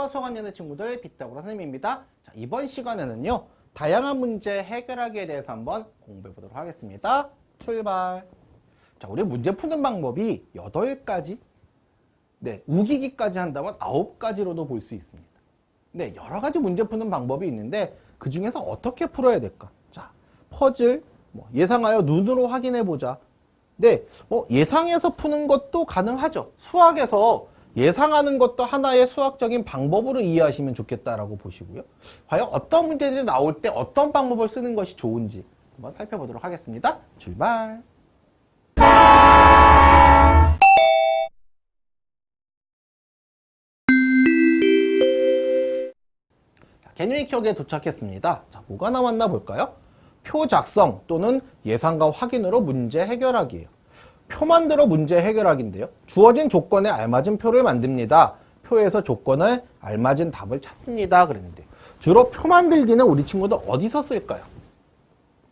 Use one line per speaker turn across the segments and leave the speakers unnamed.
안녕하세요. 수학 연의 친구들 피타고라 선생님입니다. 자, 이번 시간에는요. 다양한 문제 해결하기에 대해서 한번 공부해 보도록 하겠습니다. 출발. 자, 우리 문제 푸는 방법이 8가지. 네, 우기기까지 한다면 9가지로도 볼 수 있습니다. 네, 여러 가지 문제 푸는 방법이 있는데 그 중에서 어떻게 풀어야 될까? 자, 퍼즐, 예상하여 눈으로 확인해 보자. 네, 예상해서 푸는 것도 가능하죠. 수학에서 예상하는 것도 하나의 수학적인 방법으로 이해하시면 좋겠다라고 보시고요. 과연 어떤 문제들이 나올 때 어떤 방법을 쓰는 것이 좋은지 한번 살펴보도록 하겠습니다. 출발! 개념 기억에 도착했습니다. 자, 뭐가 나왔나 볼까요? 표 작성 또는 예상과 확인으로 문제 해결하기예요. 표 만들어 문제 해결하기인데요. 주어진 조건에 알맞은 표를 만듭니다. 표에서 조건에 알맞은 답을 찾습니다. 그랬는데 주로 표 만들기는 우리 친구들 어디서 쓸까요?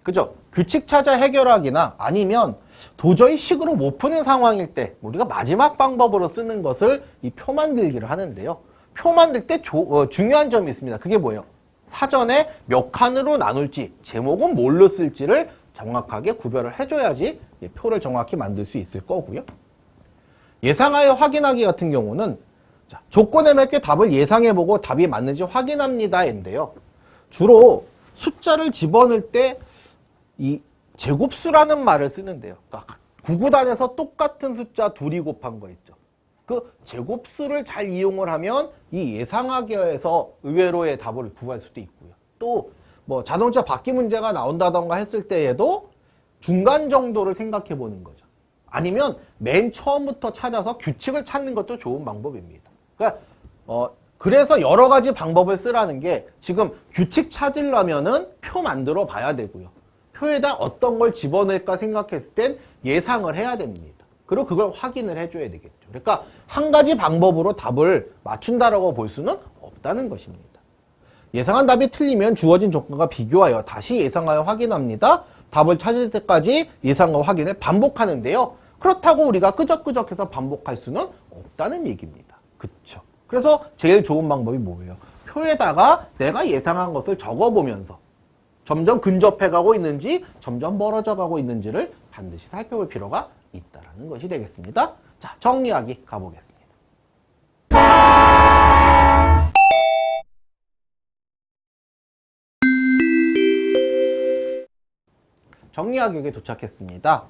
그죠? 규칙 찾아 해결하기나 아니면 도저히 식으로 못 푸는 상황일 때 우리가 마지막 방법으로 쓰는 것을 이 표 만들기를 하는데요. 표 만들 때 중요한 점이 있습니다. 그게 뭐예요? 사전에 몇 칸으로 나눌지, 제목은 뭘로 쓸지를 정확하게 구별을 해줘야지 표를 정확히 만들 수 있을 거고요. 예상하여 확인하기 같은 경우는 자, 조건에 맞게 답을 예상해보고 답이 맞는지 확인합니다. 인데요. 주로 숫자를 집어넣을 때 이 제곱수라는 말을 쓰는데요. 그러니까 구구단에서 똑같은 숫자 둘이 곱한 거 있죠. 그 제곱수를 잘 이용을 하면 이 예상하기에서 의외로의 답을 구할 수도 있고요. 또 자동차 바퀴 문제가 나온다던가 했을 때에도 중간 정도를 생각해 보는 거죠. 아니면 맨 처음부터 찾아서 규칙을 찾는 것도 좋은 방법입니다. 그러니까 그래서 여러 가지 방법을 쓰라는 게 지금 규칙 찾으려면은 표 만들어 봐야 되고요. 표에다 어떤 걸 집어넣을까 생각했을 땐 예상을 해야 됩니다. 그리고 그걸 확인을 해줘야 되겠죠. 그러니까 한 가지 방법으로 답을 맞춘다라고 볼 수는 없다는 것입니다. 예상한 답이 틀리면 주어진 조건과 비교하여 다시 예상하여 확인합니다. 답을 찾을 때까지 예상과 확인을 반복하는데요. 그렇다고 우리가 끄적끄적해서 반복할 수는 없다는 얘기입니다. 그쵸? 그래서 제일 좋은 방법이 뭐예요? 표에다가 내가 예상한 것을 적어보면서 점점 근접해 가고 있는지 점점 멀어져 가고 있는지를 반드시 살펴볼 필요가 있다는 것이 되겠습니다. 자, 정리하기 가보겠습니다. 정리하기에 도착했습니다.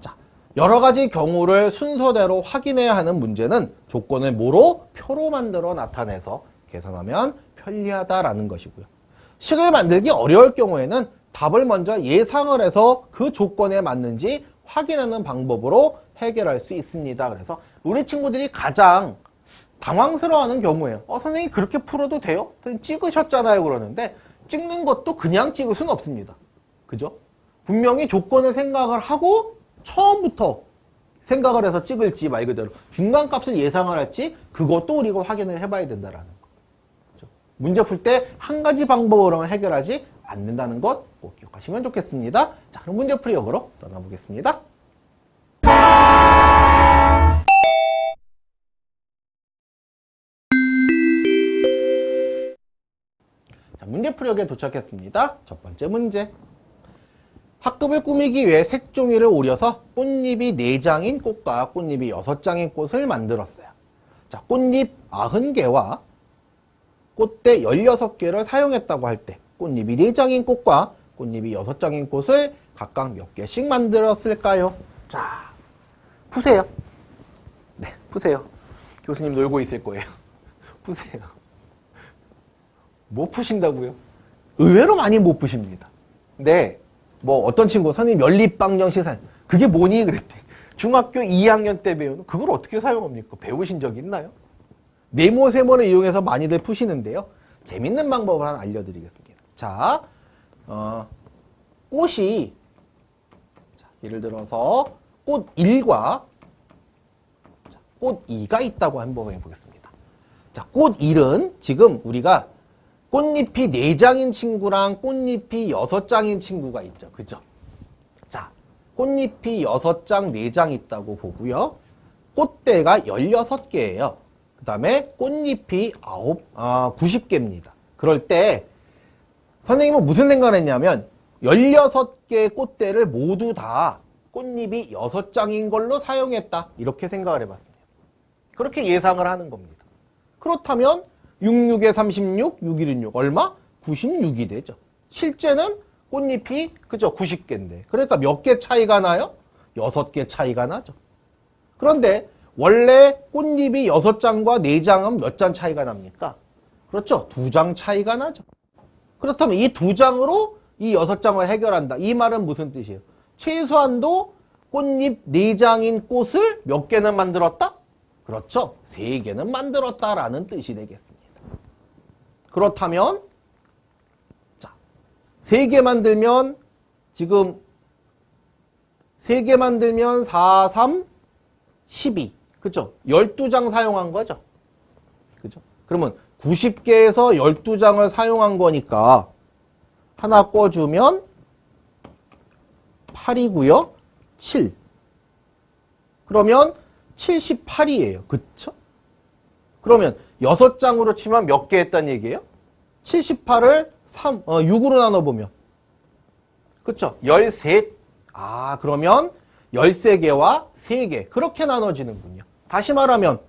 자, 여러 가지 경우를 순서대로 확인해야 하는 문제는 조건을 뭐로? 표로 만들어 나타내서 계산하면 편리하다라는 것이고요. 식을 만들기 어려울 경우에는 답을 먼저 예상을 해서 그 조건에 맞는지 확인하는 방법으로 해결할 수 있습니다. 그래서 우리 친구들이 가장 당황스러워하는 경우예요. 선생님 그렇게 풀어도 돼요? 선생님 찍으셨잖아요. 그러는데 찍는 것도 그냥 찍을 수는 없습니다. 그죠? 분명히 조건을 생각을 하고 처음부터 생각을 해서 찍을지 말 그대로 중간값을 예상을 할지 그것도 우리가 확인을 해봐야 된다는 거. 그죠? 문제 풀 때 한 가지 방법으로만 해결하지 않는다는 것 꼭 기억하시면 좋겠습니다. 자, 그럼 문제풀이 역으로 떠나보겠습니다. 자, 문제풀이역에 도착했습니다. 첫 번째 문제. 학급을 꾸미기 위해 색종이를 오려서 꽃잎이 4장인 꽃과 꽃잎이 6장인 꽃을 만들었어요. 자, 꽃잎 90개와 꽃대 16개를 사용했다고 할 때 꽃잎이 4장인 꽃과 꽃잎이 6장인 꽃을 각각 몇 개씩 만들었을까요? 자, 푸세요. 네, 푸세요. 교수님 놀고 있을 거예요. 푸세요. 못 푸신다고요? 의외로 많이 못 푸십니다. 네, 어떤 친구 선생님 연립방정 시산 그게 뭐니? 그랬대. 중학교 2학년 때 배우는 그걸 어떻게 사용합니까? 배우신 적 있나요? 네모 세모를 이용해서 많이들 푸시는데요. 재밌는 방법을 하나 알려드리겠습니다. 자, 꽃이 예를 들어서 꽃 1과 꽃 2가 있다고 한번 해보겠습니다. 자, 꽃 1은 지금 우리가 꽃잎이 4장인 친구랑 꽃잎이 6장인 친구가 있죠. 그죠? 자, 꽃잎이 6장, 4장 있다고 보고요. 꽃대가 16개예요. 그 다음에 꽃잎이 90개입니다. 그럴 때 선생님은 무슨 생각을 했냐면 16개의 꽃대를 모두 다 꽃잎이 6장인 걸로 사용했다. 이렇게 생각을 해봤습니다. 그렇게 예상을 하는 겁니다. 그렇다면 66에 36, 6, 1은 6. 얼마? 96이 되죠. 실제는 꽃잎이 그죠? 90개인데. 그러니까 몇 개 차이가 나요? 6개 차이가 나죠. 그런데 원래 꽃잎이 6장과 4장은 몇 장 차이가 납니까? 그렇죠. 2장 차이가 나죠. 그렇다면 이 2장으로 이 6장을 해결한다. 이 말은 무슨 뜻이에요? 최소한도 꽃잎 4장인 꽃을 몇 개는 만들었다? 그렇죠. 3개는 만들었다라는 뜻이 되겠습니다. 그렇다면 자, 3개 만들면 지금 3개 만들면 4, 3, 12. 그죠? 12장 사용한 거죠. 그죠? 그러면 90개에서 12장을 사용한 거니까 하나 꿔주면 8이고요. 7. 그러면 78이에요. 그쵸? 그러면 6장으로 치면 몇 개 했단 얘기예요? 78을 6으로 나눠보면. 그쵸? 13. 그러면 13개와 3개. 그렇게 나눠지는군요. 다시 말하면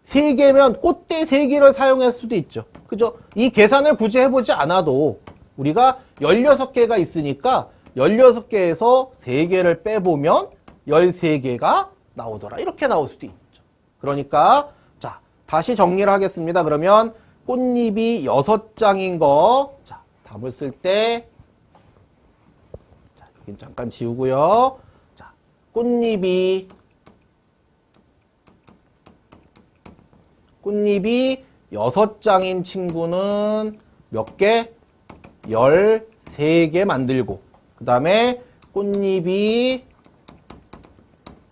3개면 꽃대 3개를 사용할 수도 있죠. 그죠? 이 계산을 굳이 해보지 않아도 우리가 16개가 있으니까 16개에서 3개를 빼보면 13개가 나오더라. 이렇게 나올 수도 있죠. 그러니까 자, 다시 정리를 하겠습니다. 그러면 꽃잎이 6장인 거, 자, 답을 쓸 때, 자, 여긴 잠깐 지우고요. 자, 꽃잎이 6장인 친구는 몇 개? 13개 만들고, 그 다음에 꽃잎이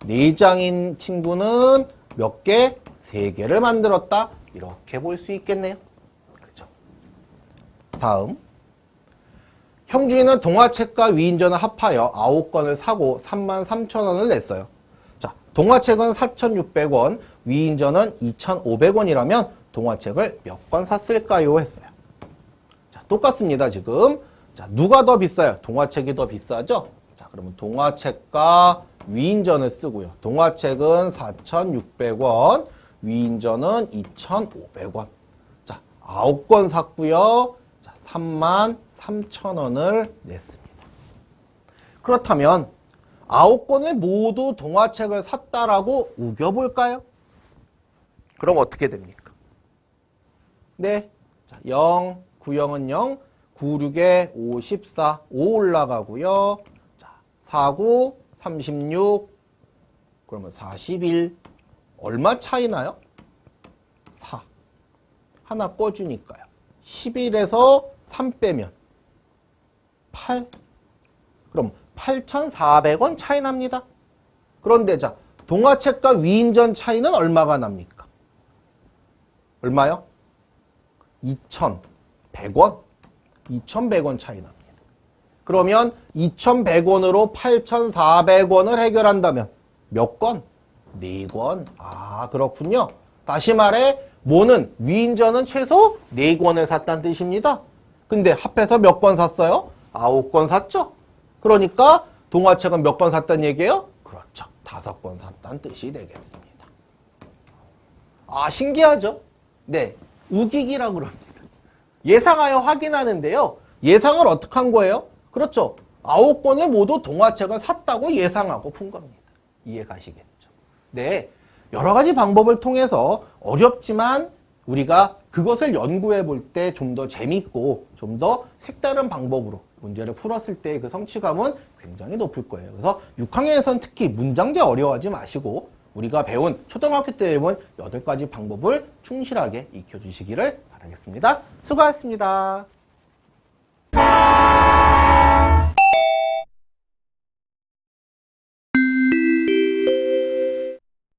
4장인 친구는 몇 개? 3개를 만들었다. 이렇게 볼 수 있겠네요. 그죠? 다음. 형준이는 동화책과 위인전을 합하여 9권을 사고 33,000원을 냈어요. 자, 동화책은 4,600원, 위인전은 2,500원이라면 동화책을 몇 권 샀을까요? 했어요. 자, 똑같습니다, 지금. 자, 누가 더 비싸요? 동화책이 더 비싸죠? 자, 그러면 동화책과 위인전을 쓰고요. 동화책은 4,600원, 위인전은 2,500원. 자, 9권 샀고요. 자, 33,000원을 냈습니다. 그렇다면 9권을 모두 동화책을 샀다라고 우겨볼까요? 그럼 어떻게 됩니까? 네, 자, 0, 9영은 0, 9, 6에 54, 5 올라가고요. 자, 4, 9, 36, 그러면 41. 얼마 차이 나요? 4. 하나 꺼주니까요. 11에서 3 빼면 8. 그럼 8,400원 차이 납니다. 그런데 자, 동화책과 위인전 차이는 얼마가 납니까? 얼마요? 2,100원. 2,100원 차이 납니다. 그러면 2,100원으로 8,400원을 해결한다면 몇 권? 4권. 그렇군요. 다시 말해 뭐는 위인전은 최소 4권을 샀다는 뜻입니다. 근데 합해서 몇 권 샀어요? 9권 샀죠? 그러니까 동화책은 몇 권 샀다는 얘기예요? 그렇죠. 5권 샀다는 뜻이 되겠습니다. 신기하죠? 네, 우기기라고 그럽니다. 예상하여 확인하는데요. 예상을 어떻게 한 거예요? 그렇죠. 9권을 모두 동화책을 샀다고 예상하고 푼 겁니다. 이해 가시겠죠? 네, 여러 가지 방법을 통해서 어렵지만 우리가 그것을 연구해 볼 때 좀 더 재밌고 좀 더 색다른 방법으로 문제를 풀었을 때 그 성취감은 굉장히 높을 거예요. 그래서 6학년에서는 특히 문장제 어려워하지 마시고 우리가 배운 초등학교 때 배운 8가지 방법을 충실하게 익혀주시기를 바라겠습니다. 수고하셨습니다.